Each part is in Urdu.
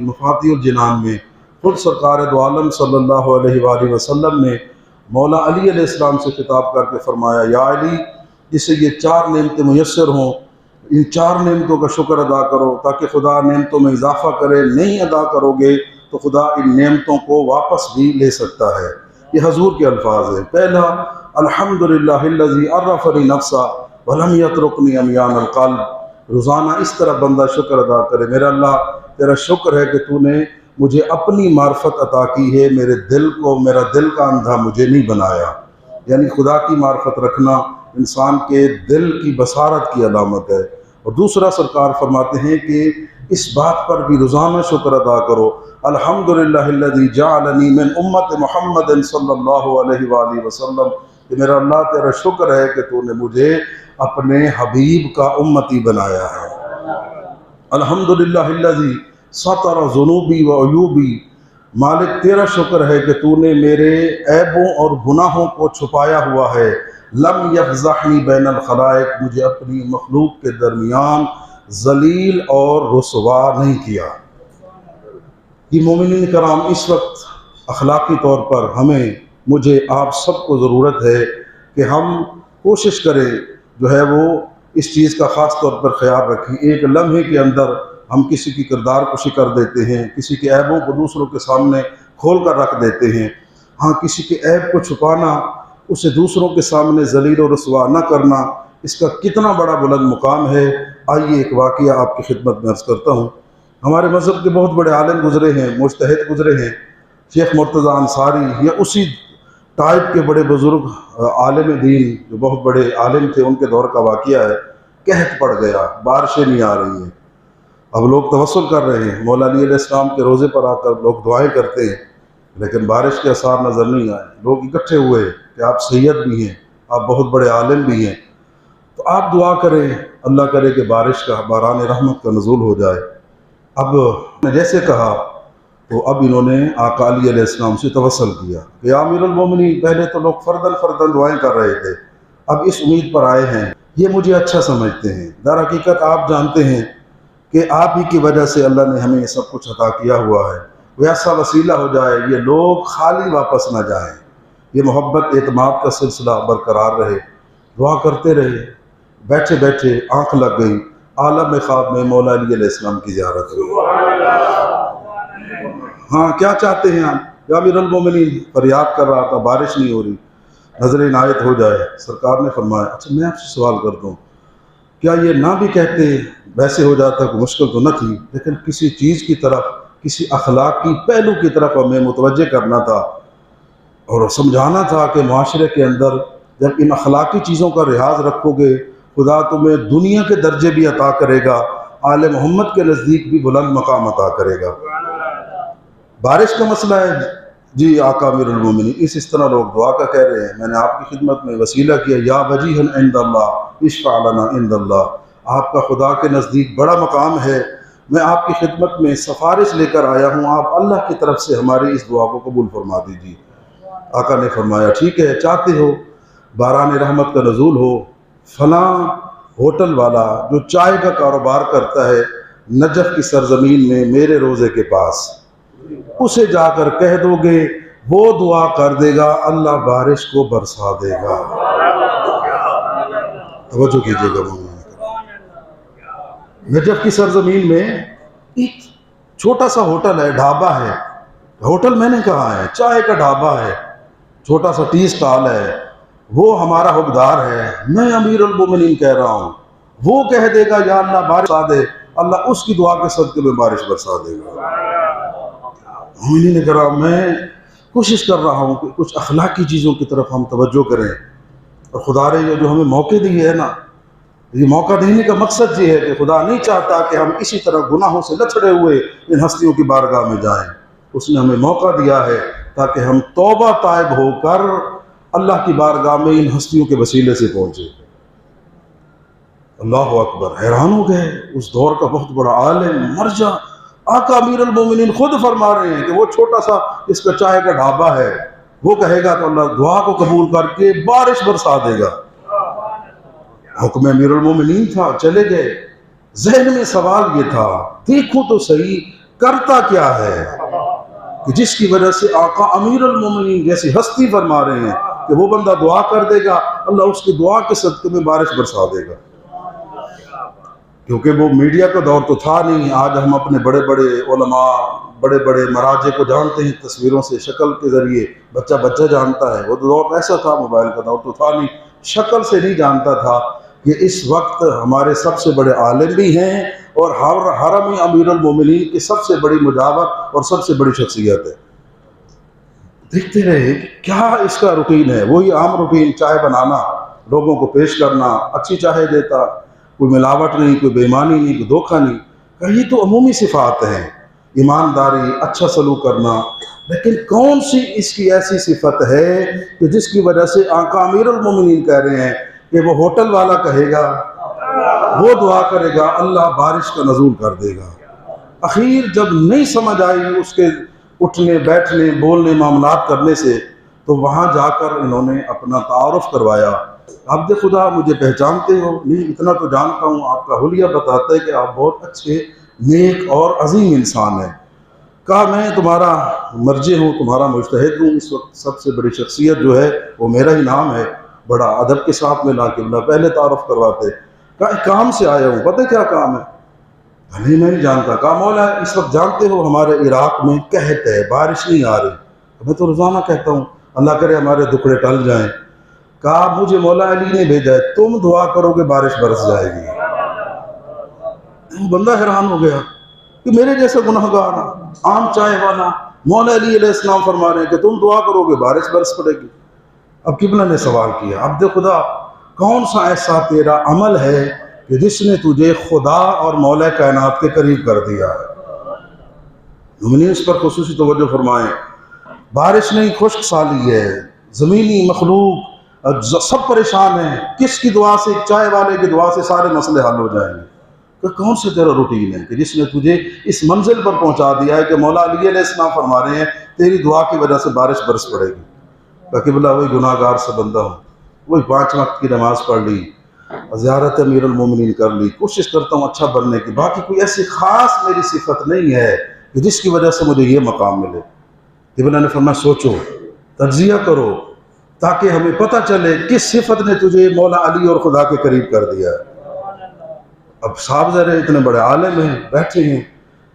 مفاتیح الجنان میں خود سرکار دو عالم صلی اللہ علیہ وآلہ وسلم نے مولا علی علیہ السلام سے خطاب کر کے فرمایا، یا علی، جسے یہ 4 نعمتیں میسر ہوں، ان 4 نعمتوں کا شکر ادا کرو تاکہ خدا نعمتوں میں اضافہ کرے۔ نہیں ادا کرو گے تو خدا ان نعمتوں کو واپس بھی لے سکتا ہے۔ یہ حضور کے الفاظ ہیں۔ پہلا، الحمدللہ الذی عرفنی نفسا ولم یترکنی عمیان القلب۔ روزانہ اس طرح بندہ شکر ادا کرے، میرا اللہ تیرا شکر ہے کہ تو نے مجھے اپنی معرفت عطا کی ہے، میرا دل کا اندھا مجھے نہیں بنایا۔ یعنی خدا کی معرفت رکھنا انسان کے دل کی بصارت کی علامت ہے۔ اور دوسرا، سرکار فرماتے ہیں کہ اس بات پر بھی روزانہ شکر ادا کرو، الحمدللہ الذی جعلنی من امت محمد صلی اللہ علیہ وآلہ وسلم، کہ میرا اللہ تیرا شکر ہے کہ تو نے مجھے اپنے حبیب کا امتی بنایا ہے۔ الحمدللہ الذی ستر ذنوبی و عیوبی، مالک تیرا شکر ہے کہ تو نے میرے عیبوں اور گناہوں کو چھپایا ہوا ہے۔ لم یفضحنی بین الخلائق، مجھے اپنی مخلوق کے درمیان ذلیل اور رسوا نہیں کیا۔ یہ مومنین کرام، اس وقت اخلاقی طور پر مجھے آپ سب کو ضرورت ہے کہ ہم کوشش کریں جو ہے وہ اس چیز کا خاص طور پر خیال رکھیں۔ ایک لمحے کے اندر ہم کسی کی کردار کشی کر دیتے ہیں، کسی کے عیبوں کو دوسروں کے سامنے کھول کر رکھ دیتے ہیں۔ ہاں، کسی کے عیب کو چھپانا، اسے دوسروں کے سامنے ذلیل و رسوا نہ کرنا، اس کا کتنا بڑا بلند مقام ہے۔ آئیے ایک واقعہ آپ کی خدمت میں عرض کرتا ہوں۔ ہمارے مذہب کے بہت بڑے عالم گزرے ہیں، مجتہد گزرے ہیں، شیخ مرتضیٰ انصاری، یا اسی ٹائپ کے بڑے بزرگ عالم دین جو بہت بڑے عالم تھے، ان کے دور کا واقعہ ہے۔ قحط پڑ گیا، بارشیں نہیں آ رہی ہیں۔ اب لوگ توسل کر رہے ہیں، مولا علی علیہ السلام کے روزے پر آ کر لوگ دعائیں کرتے ہیں، لیکن بارش کے آثار نظر نہیں آئے۔ لوگ اکٹھے ہوئے کہ آپ سید بھی ہیں، آپ بہت بڑے عالم بھی ہیں، تو آپ دعا کریں، اللہ کرے کہ بارش کا، باران رحمت کا نزول ہو جائے۔ اب نے جیسے کہا تو اب انہوں نے آقا علی علیہ السلام سے توسل کیا کہ یا امیر المومنین، پہلے تو لوگ فرداً دعائیں کر رہے تھے، اب اس امید پر آئے ہیں، یہ مجھے اچھا سمجھتے ہیں۔ در حقیقت آپ جانتے ہیں کہ آپ ہی کی وجہ سے اللہ نے ہمیں یہ سب کچھ عطا کیا ہوا ہے، وہ ایسا وسیلہ ہو جائے، یہ لوگ خالی واپس نہ جائیں، یہ محبت اعتماد کا سلسلہ برقرار رہے۔ دعا کرتے رہے، بیٹھے بیٹھے آنکھ لگ گئی، عالم خواب میں مولا علی علیہ السلام کی زیارت ہوئی۔ ہاں، کیا چاہتے ہیں آپ؟ یا امیر المومنین، فریاد کر رہا تھا، بارش نہیں ہو رہی، نظر عنایت ہو جائے۔ سرکار نے فرمایا، اچھا میں آپ سے سوال کرتا ہوں، کیا یہ نہ بھی کہتے ویسے ہو جاتا؟ کوئی مشکل تو نہ تھی، لیکن کسی چیز کی طرف، کسی اخلاقی پہلو کی طرف ہمیں متوجہ کرنا تھا اور سمجھانا تھا کہ معاشرے کے اندر جب ان اخلاقی چیزوں کا لحاظ رکھو گے، خدا تمہیں دنیا کے درجے بھی عطا کرے گا، آل محمد کے نزدیک بھی بلند مقام عطا کرے گا۔ بارش کا مسئلہ ہے، جی آقا امیر المومنین، اس طرح لوگ دعا کا کہہ رہے ہیں، میں نے آپ کی خدمت میں وسیلہ کیا، یا وجیہا عند اللہ اشفع لنا عند اللہ، آپ کا خدا کے نزدیک بڑا مقام ہے، میں آپ کی خدمت میں سفارش لے کر آیا ہوں، آپ اللہ کی طرف سے ہماری اس دعا کو قبول فرما دیجیے۔ آقا نے فرمایا، ٹھیک ہے، چاہتے ہو باران رحمت کا نزول ہو، فلاں ہوٹل والا جو چائے کا کاروبار کرتا ہے نجف کی سرزمین میں میرے روزے کے پاس، اسے جا کر کہہ دو گے، وہ دعا کر دے گا، اللہ بارش کو برسا دے گا۔ توجہ کیجیے گا، نجف کی سرزمین میں ایک چھوٹا سا ہوٹل ہے، ڈھابا ہے، ہوٹل میں نے کہا ہے، چائے کا ڈھابا ہے، چھوٹا سا ٹی سٹال ہے، وہ ہمارا حقدار ہے، میں امیر المومنین کہہ رہا ہوں، وہ کہہ دے گا یا اللہ بارش برسا دے، اللہ اس کی دعا کے صدقے میں بارش برسا دے گا۔ مومنین کرام، میں کوشش کر رہا ہوں کہ کچھ اخلاقی چیزوں کی طرف ہم توجہ کریں، اور خدا نے جو ہمیں موقع دیے ہے نا، یہ موقع دینے کا مقصد یہ ہے کہ خدا نہیں چاہتا کہ ہم اسی طرح گناہوں سے لتھڑے ہوئے ان ہستیوں کی بارگاہ میں جائیں، اس نے ہمیں موقع دیا ہے تاکہ ہم توبہ تائب ہو کر اللہ کی بارگاہ میں ان ہستیوں کے وسیلے سے پہنچے۔ اللہ اکبر، حیران ہو گئے، اس دور کا بہت بڑا عالم مرجع آقا امیر المومنین خود فرما رہے ہیں کہ وہ چھوٹا سا اس کا چائے کا ڈھابا ہے، وہ کہے گا تو اللہ دعا کو قبول کر کے بارش برسا دے گا۔ حکم امیر المومنین تھا، چلے گئے۔ ذہن میں سوال یہ تھا، دیکھو تو صحیح کرتا کیا ہے کہ جس کی وجہ سے آقا امیر المومنین جیسی ہستی فرما رہے ہیں کہ وہ بندہ دعا کر دے گا، اللہ اس کی دعا کے صدقے میں بارش برسا دے گا۔ کیونکہ وہ میڈیا کا دور تو تھا نہیں، آج ہم اپنے بڑے بڑے علماء، بڑے بڑے مراجع کو جانتے ہیں تصویروں سے، شکل کے ذریعے، بچہ جانتا ہے۔ وہ دور ایسا تھا، موبائل کا دور تو تھا نہیں، شکل سے نہیں جانتا تھا کہ اس وقت ہمارے سب سے بڑے عالم بھی ہیں اور حرم امیر المومنین کی سب سے بڑی مجاور اور سب سے بڑی شخصیت ہے۔ دیکھتے رہے کہ کیا اس کا روٹین ہے، وہی عام روٹین، چائے بنانا، لوگوں کو پیش کرنا، اچھی چائے دیتا، کوئی ملاوٹ نہیں، کوئی بے ایمانی نہیں، کوئی دھوکہ نہیں۔ کہ یہ تو عمومی صفات ہیں، ایمانداری، اچھا سلوک کرنا، لیکن کون سی اس کی ایسی صفت ہے کہ جس کی وجہ سے آقا امیر المومنین کہہ رہے ہیں کہ وہ ہوٹل والا کہے گا، وہ دعا کرے گا، اللہ بارش کا نزول کر دے گا۔ اخیر جب نہیں سمجھ آئی اس کے اٹھنے بیٹھنے بولنے معاملات کرنے سے، تو وہاں جا کر انہوں نے اپنا تعارف کروایا۔ عبد خدا مجھے پہچانتے ہو؟ نہیں، اتنا تو جانتا ہوں، آپ کا حلیہ بتاتا ہے کہ آپ بہت اچھے، نیک اور عظیم انسان ہیں۔ کہا میں تمہارا مرجع ہوں، تمہارا مجتہد ہوں، اس وقت سب سے بڑی شخصیت جو ہے وہ میرا ہی نام ہے۔ بڑا ادب کے ساتھ میں لا کے پہلے تعارف کرواتے۔ کہا ایک کام سے آیا ہوں، پتہ کیا کام ہے؟ نہیں میں نہیں جانتا۔ کہا مولا اس وقت جانتے ہو ہمارے عراق میں قحط ہے، بارش نہیں آ رہی۔ میں تو روزانہ کہتا ہوں اللہ کرے ہمارے دکھڑے ٹل جائیں۔ کہا مجھے مولا علی نے بھیجا ہے، تم دعا کرو گے بارش برس جائے گی۔ بندہ حیران ہو گیا کہ میرے جیسے گناہگار عام چائے والا مولا علی علیہ السلام فرما رہے ہیں کہ تم دعا کرو گے بارش برس پڑے گی۔ اب قبلہ نے سوال کیا، عبد خدا کون سا ایسا تیرا عمل ہے کہ جس نے تجھے خدا اور مولا کائنات کے قریب کر دیا ہے؟ مومنین اس پر خصوصی توجہ فرمائیں۔ بارش نہیں، خشک سالی ہے، زمینی مخلوق سب پریشان ہیں، کس کی دعا سے؟ چائے والے کی دعا سے سارے مسئلے حل ہو جائیں گے۔ کہ کون سے تیرا روٹین ہے کہ جس نے تجھے اس منزل پر پہنچا دیا ہے کہ مولا علی علیہ السلام فرما رہے ہیں تیری دعا کی وجہ سے بارش برس پڑے گی؟ کہ قبلہ وہی گناہ گار سے بندہ ہوں، وہی 5 وقت کی نماز پڑھ لی، زیارت امیر المومنین کر لی، کوشش کرتا ہوں اچھا بننے کی، باقی کوئی ایسی خاص میری صفت نہیں ہے کہ جس کی وجہ سے مجھے یہ مقام ملے۔ قبلہ نے فرمایا سوچو، تجزیہ کرو، تاکہ ہمیں پتہ چلے کس صفت نے تجھے مولا علی اور خدا کے قریب کر دیا ہے۔ اب صاحب ذرا اتنے بڑے عالم ہیں، بیٹھے ہیں،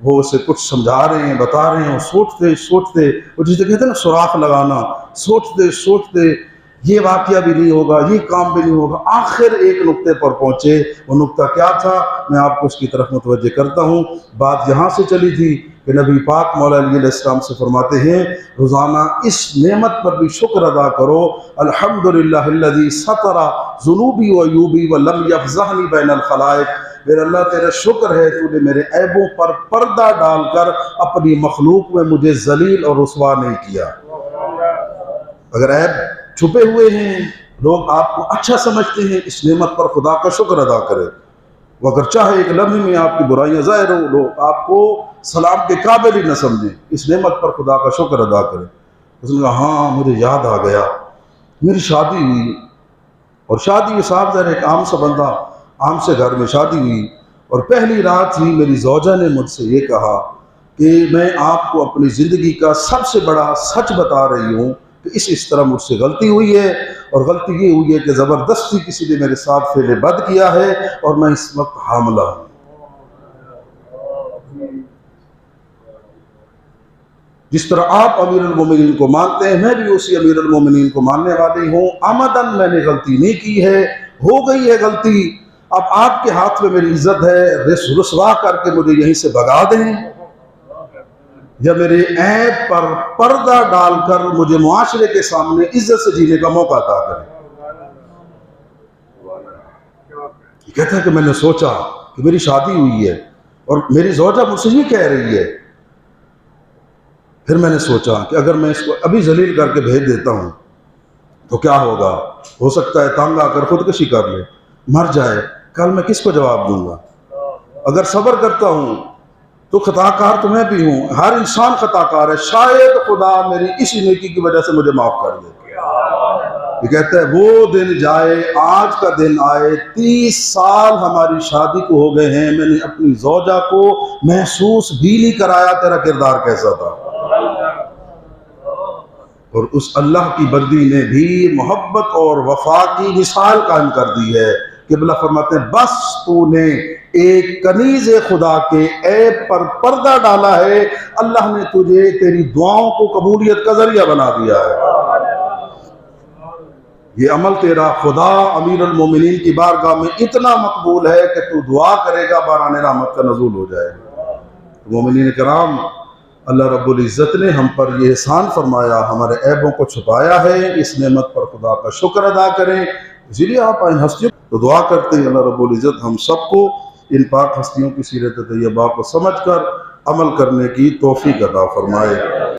وہ اسے کچھ سمجھا رہے ہیں، بتا رہے ہیں، سوچتے وہ جسے کہتے ہیں نا سوراخ لگانا، سوچتے یہ واقعہ بھی نہیں ہوگا، یہ کام بھی نہیں ہوگا، آخر ایک نقطے پر پہنچے۔ وہ نقطہ کیا تھا میں آپ کو اس کی طرف متوجہ کرتا ہوں۔ بات یہاں سے چلی تھی کہ نبی پاک مولا علی علیہ السلام سے فرماتے ہیں روزانہ اس نعمت پر بھی شکر ادا کرو، الحمدللہ الذی ستر ذنوبی و عیوبی ولم یفضحنی بین الخلائق۔ میرے اللہ تیرا شکر ہے تو نے میرے عیبوں پر پردہ ڈال کر اپنی مخلوق میں مجھے ذلیل اور رسوا نہیں کیا۔ اگر عیب چھپے ہوئے ہیں، لوگ آپ کو اچھا سمجھتے ہیں، اس نعمت پر خدا کا شکر ادا کرے۔ وہ اگر چاہے ایک لمحے میں آپ کی برائیاں ظاہر ہو، لوگ آپ کو سلام کے قابل ہی نہ سمجھیں، اس نعمت پر خدا کا شکر ادا کرے۔ اس نے کہا ہاں مجھے یاد آ گیا، میری شادی ہوئی، اور شادی ہوئی صاحب ذرا ایک عام سا بندہ، عام سے گھر میں شادی ہوئی، اور پہلی رات ہی میری زوجہ نے مجھ سے یہ کہا کہ میں آپ کو اپنی زندگی کا سب سے بڑا سچ بتا رہی ہوں کہ اس طرح مجھ سے غلطی ہوئی ہے، اور غلطی یہ ہوئی ہے کہ زبردستی کسی نے میرے ساتھ فعل بد کیا ہے اور میں اس وقت حاملہ ہوں۔ جس طرح آپ امیر المومنین کو مانتے ہیں میں بھی اسی امیر المومنین کو ماننے والی ہوں۔ عمدن میں نے غلطی نہیں کی ہے، ہو گئی ہے غلطی، اب آپ کے ہاتھ میں میری عزت ہے، رسوا کر کے مجھے یہیں سے بھگا دیں یا میرے عیب پر پردہ ڈال کر مجھے معاشرے کے سامنے عزت سے جینے کا موقع عطا کریں۔ یہ کہتا ہے کہ میں نے سوچا کہ میری شادی ہوئی ہے اور میری زوجہ مجھ سے یہ کہہ رہی ہے، پھر میں نے سوچا کہ اگر میں اس کو ابھی ذلیل کر کے بھیج دیتا ہوں تو کیا ہوگا؟ ہو سکتا ہے تنگ آ کر خودکشی کر لے، مر جائے، کل میں کس کو جواب دوں گا؟ اگر صبر کرتا ہوں تو خطا کار تو میں بھی ہوں، ہر انسان خطا کار ہے، شاید خدا میری اسی نیکی کی وجہ سے مجھے معاف کر دے۔ یہ کہتا ہے وہ دن جائے، آج کا دن آئے، 30 سال ہماری شادی کو ہو گئے ہیں، میں نے اپنی زوجہ کو محسوس بھی نہیں کرایا تیرا کردار کیسا تھا۔ اور اس اللہ کی بندی نے بھی محبت اور وفا کی مثال قائم کر دی ہے۔ قبلہ فرماتے ہیں بس تو نے ایک کنیز خدا کے عیب پر پردہ ڈالا ہے، اللہ نے تجھے تیری دعاؤں کو قبولیت کا ذریعہ بنا دیا ہے۔ یہ عمل تیرا خدا امیر المومنین کی بارگاہ میں اتنا مقبول ہے کہ تو دعا کرے گا باران رحمت کا نزول ہو جائے گا۔ مومنین کرام، اللہ رب العزت نے ہم پر یہ احسان فرمایا، ہمارے عیبوں کو چھپایا ہے، اس نعمت پر خدا کا شکر ادا کریں۔ اسی لیے آپ ان ہستیوں تو دعا کرتے ہیں اللہ رب العزت ہم سب کو ان پاک ہستیوں کی سیرت طیبہ کو سمجھ کر عمل کرنے کی توفیق عطا فرمائے۔